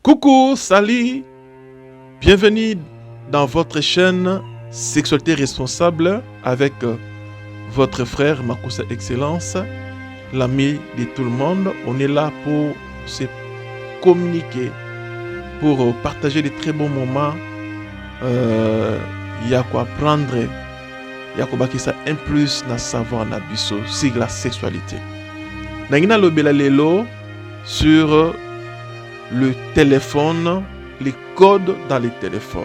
Coucou, salut, bienvenue dans votre chaîne Sexualité Responsable avec votre frère Makusa Excellence, l'ami de tout le monde. On est là pour se communiquer, pour partager de très bons moments. Il y a quoi apprendre, il y a quoi ça un plus na savoir na biso sur la sexualité. Nangina lobela lelo sur le téléphone, les codes dans les téléphones.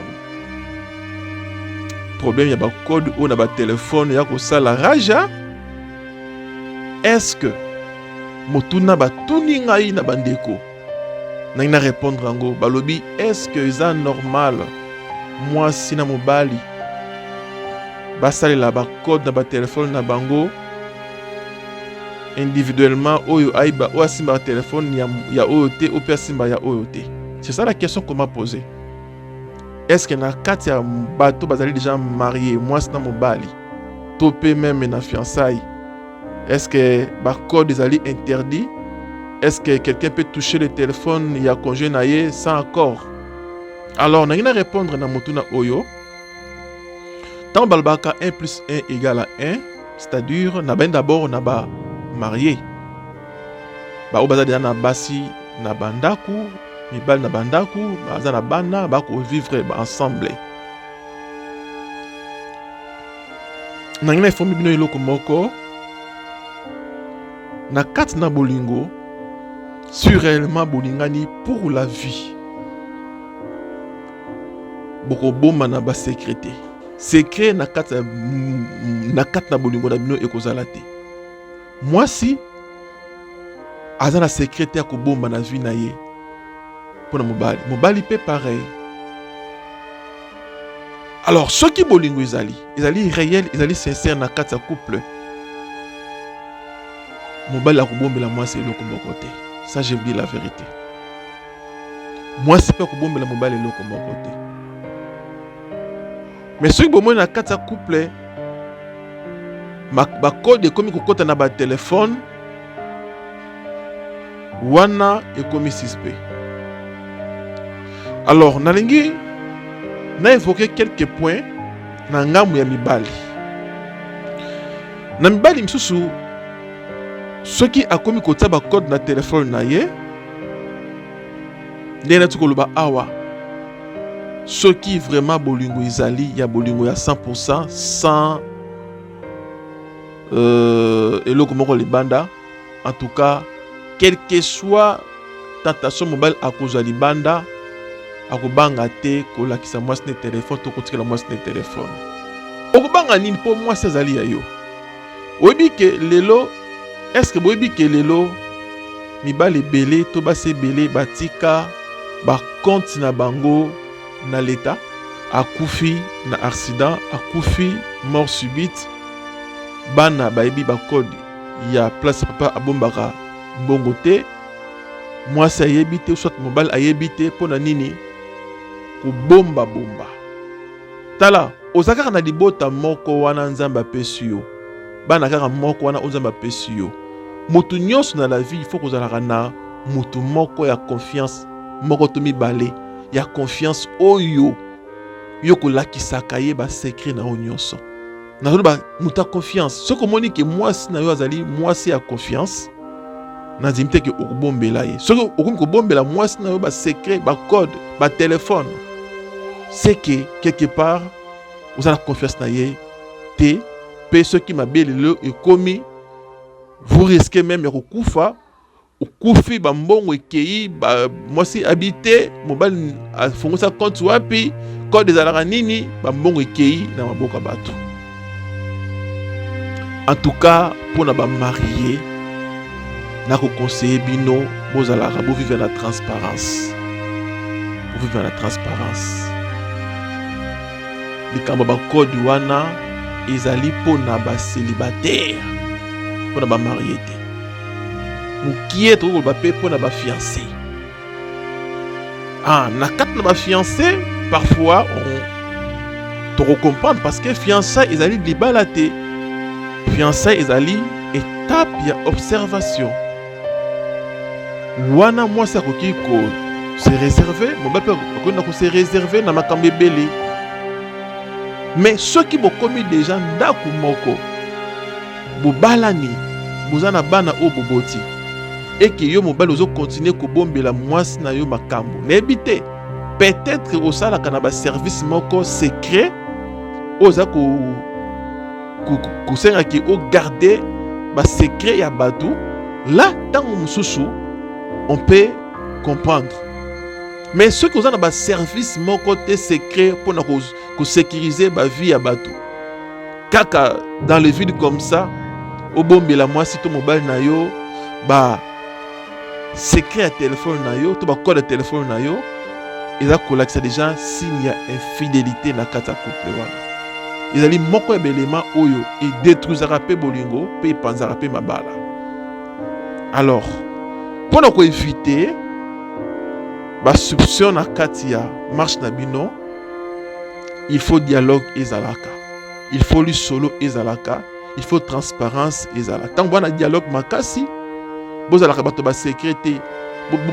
Problème, il y a des codes où on a des téléphones, il y a ça la rage. Est-ce que motuna ba tuninga ina bandeko? Nangina répondre ango balobi, est-ce que c'est normal moi si na mobali basale la ba code na ba téléphone na bango individuellement oyo aiba ou asimba téléphone ya OOT ou pe asimba ya OOT. C'est ça la question qu'on m'a posée. Est-ce que na kati ya bato bazali déjà marié moi c'est na mobali topé même na fiançailles? Est-ce que ba code ezali interdit? Est-ce que quelqu'un peut toucher le téléphone ya conjoint naye sans accord? Alors na ngina répondre na motuna oyo. Tant balbaka 1 plus 1 égale à 1, c'est-à-dire na ben d'abord na ba marié. Ba obaza de na basi na bandaku, mibal na bandaku, baza na bana ba ko vivre ensemble. Na ngina fomi bino iloko moko. Na kat na bolingo, surellement bolingani pour la vie. Boko bomba na ba sécurité. Secret na kat na bolingo na bino ekozala te. Moi si azana secrétaire ko bomba na vie na ye pona mobali pe pareil. Alors ceux qui bolingo ezali réel, ezali sincère na kat ya couple. Mobali ko bombela moi c'est eloko moko te. Ça je vous dis la vérité. Moi c'est pas ko bombela mobali eloko moko te. Mais ceux qui bomba na kat ya couple ba code ekomi kokota na ba téléphone wana ekomi suspect. Alors nalingi na évoquer quelques points na ngamu ya mibali. Na mibali misusu ceux qui akomi kota ba code na téléphone na ye ndena tukoloba awa ceux qui vraiment bolingo izali ya bolingo ya 100% sans eloko moko libanda. En tout cas, quel que soit tentation mobile à cause de libanda, akobanga te kolakisa mwasi ne téléphone to kotikela mwasi ne téléphone. Okobanga nini po mwasi azali ya yo? Oyebi ke lelo, est-ce que boyebi ke lelo mibali belé to base belé batika ba compte na bango na l'état akufi na accident, akufi mort subite. Bana baebi ba code ya place papa abombaka mbongo te. Moi ça yebite soit mobile ayebite pona nini ko bomba. Tala ozaka na libota moko wana nzamba pesio. Bana kaka moko wana nzamba pesio. Mutu nyonso na la vie il faut kozala na mutu moko ya confiance moko to mibale ya confiance oyo yo ko lakisaka ye ba secret na nyonso. Nazoloba muta confiance. Ce que moni que moi si na yo azali moi si a confiance. Na dimite que okobombela ye. Ce que okobombela moi si na yo ba secret, ba code, ba téléphone. C'est que quelque part vous avez confiance na ye te pe ceux qui m'abelle le et commis vous risquez même ya kokufa okufi ba mbongo ekei ba moi si habité mobile afongo sa compte wapi code des alaka nini ba mbongo ekei na maboka bato. En tout cas, pour ne pas marier, n'a qu'au conseiller bino, vous allez vivre la transparence. Vous vivre la transparence. Les kambaba code wana, ils allaient pour ne pas célibataire, pour ne pas marier. Ou qui est pour ne pas fiancé. Ah, n'a qu'à ne pas fiancé, parfois on te comprendre parce que fiancé, ils allaient libalater. Fiançailles ezali étape ya observation. Wana moi ça koki ko se réserver mobali mpe se réserver na makambo ebele. Mais soki bokomi déjà ndako moko bobalani boza na bana oyo boboti eke yo mobali ozo continuer kobombela mwasi na yo makambo nayebi te, peut-être osalaka na baservice moko secret oza kosengaki ogarde basekret ya bato. Là ntango mosusu on peut comprendre. Mais soki oza na baservice moko te secret mpona kosécuriser bavie ya bato kaka dans les villes comme ça obombela mwasi to mobali na yo secret ya telefone na yo to code ya telefone na yo, eza kolakisa déjà signe ya infidélité na kati ya couple wana. Ezali moko ya belema oyo edétruisaka mpe bolingo mpe epanzaka mpe mabala. Alors mpona koevite soupçon na kati ya marche na bino, il faut dialogue ezalaka, il faut lui solo ezalaka, il faut transparence ezala. Tant bwana dialogue makasi bozalaka bato secret te,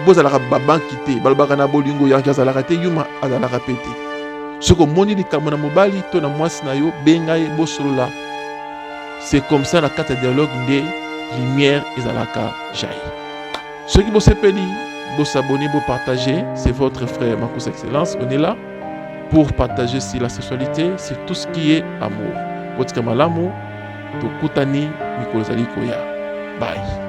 bozalaka babanki te, balobaka na bolingo yanki azalaka te, yuma azalaka pe te. Soki omoni likambo na mobali to na mwasi na yo benga ye bosolola. C'est comme ça na kati ya dialogue nde lumière ezalaka jailli. Soki bosepeli s'abonner, pour partager. C'est votre frère Makusa Excellence. On est là pour partager sur la sexualité, sur tout ce qui est amour. Votre kamalamu, to kutani, Nicolas Koya. Bye.